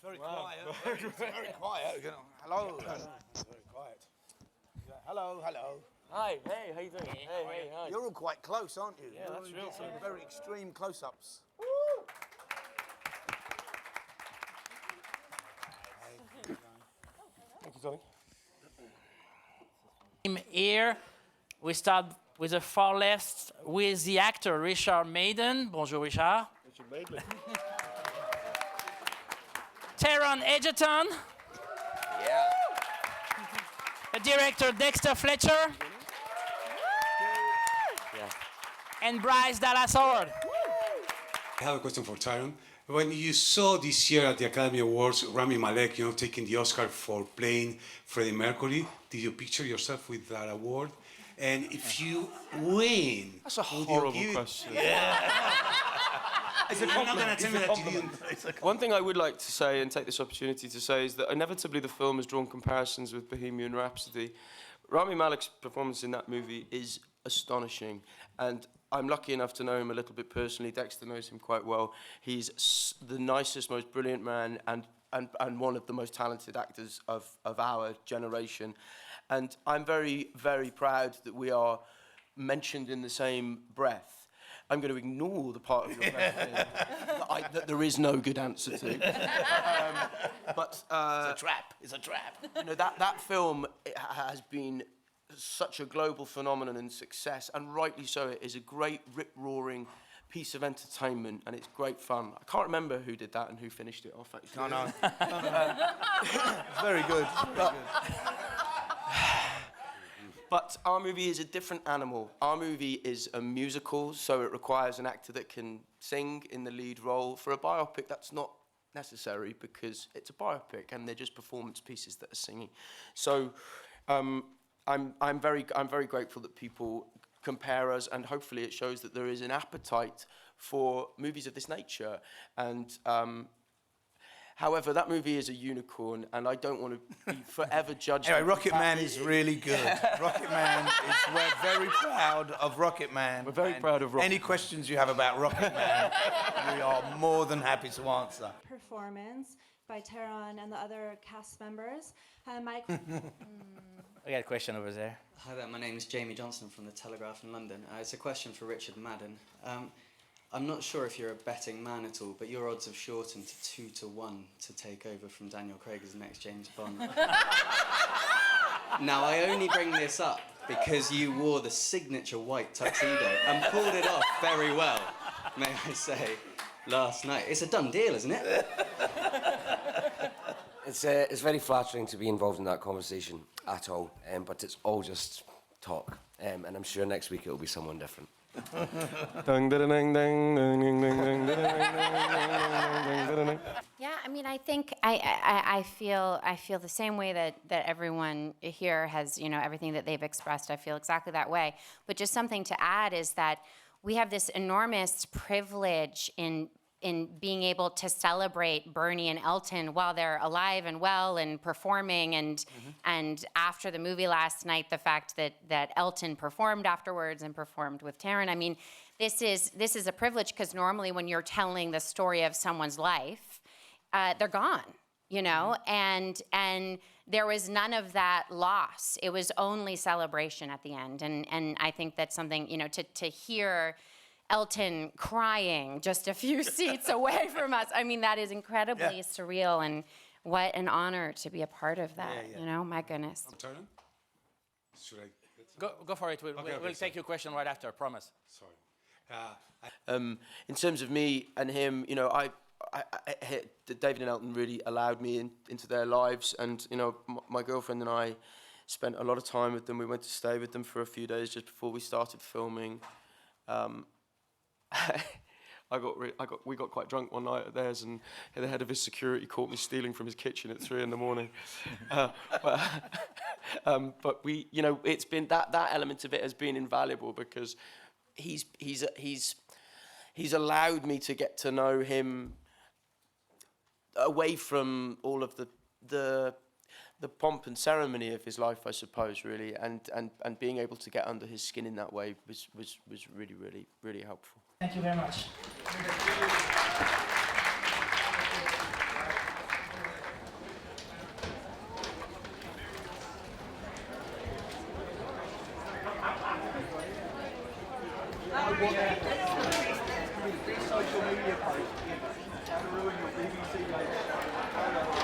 Very quiet. Very quiet. Hello. Very quiet. Hello. Hi, hey, how you doing? Hey, hi. You're all quite close, aren't you? Yeah, that's real. Some very extreme close-ups. Thank you, Tony. Here, we start with the far left with the actor Richard Madden. Bonjour, Richard. Richard Madeley. Taron Egerton. Yeah. The director Dexter Fletcher. Yeah. And Bryce Dallas Howard. I have a question for Taron. When you saw this year at the Academy Awards, Rami Malek, taking the Oscar for playing Freddie Mercury, did you picture yourself with that award? And if you win, That's a horrible question. Yeah. I'm not going to tell you that you didn't. One thing I would like to say and take this opportunity to say is that inevitably the film has drawn comparisons with Bohemian Rhapsody. Rami Malek's performance in that movie is astonishing, and I'm lucky enough to know him a little bit personally. Dexter knows him quite well. He's the nicest, most brilliant man and one of the most talented actors of our generation. And I'm very, very proud that we are mentioned in the same breath. I'm going to ignore the part of your question that there is no good answer to. But It's a trap. that film has been such a global phenomenon and success, and rightly so. It is a great, rip-roaring piece of entertainment, and it's great fun. I can't remember who did that and who finished it off, actually. No. It's very good. But our movie is a different animal. Our movie is a musical, so it requires an actor that can sing in the lead role. For a biopic, that's not necessary because it's a biopic and they're just performance pieces that are singing. So I'm very grateful that people compare us, and hopefully it shows that there is an appetite for movies of this nature. And however, that movie is a unicorn, and I don't want to be forever judged. Anyway, Rocketman is really good. We're very proud of Rocketman. We're very proud of Rocketman. Any questions you have about Rocketman, we are more than happy to answer. Performance by Taron and the other cast members. My I got a question over there. Hi there, my name is Jamie Johnson from The Telegraph in London. It's a question for Richard Madden. I'm not sure if you're a betting man at all, but your odds have shortened to 2-1 to take over from Daniel Craig as the next James Bond. Now, I only bring this up because you wore the signature white tuxedo and pulled it off very well, may I say, last night. It's a done deal, isn't it? It's very flattering to be involved in that conversation at all, but it's all just talk, and I'm sure next week it'll be someone different. Yeah, I mean, I think I feel the same way that everyone here has, everything that they've expressed. I feel exactly that way. But just something to add is that we have this enormous privilege in being able to celebrate Bernie and Elton while they're alive and well and performing, and after the movie last night, the fact that Elton performed afterwards and performed with Taron. I mean, this is a privilege, because normally when you're telling the story of someone's life, they're gone, and there was none of that loss. It was only celebration at the end, and I think that's something, to hear Elton crying just a few seats away from us. I mean, that is incredibly surreal, and what an honor to be a part of that, my goodness. Taron? Should I? Go for it. We'll take your question right after, I promise. Sorry. In terms of me and him, David and Elton really allowed me into their lives, and my girlfriend and I spent a lot of time with them. We went to stay with them for a few days just before we started filming. We got quite drunk one night at theirs, and the head of his security caught me stealing from his kitchen at 3 a.m. But we, it's been that element of it has been invaluable, because he's allowed me to get to know him away from all of the pomp and ceremony of his life, I suppose, really, and being able to get under his skin in that way was really, really, really helpful. Thank you very much. social media post. Ruin your BBC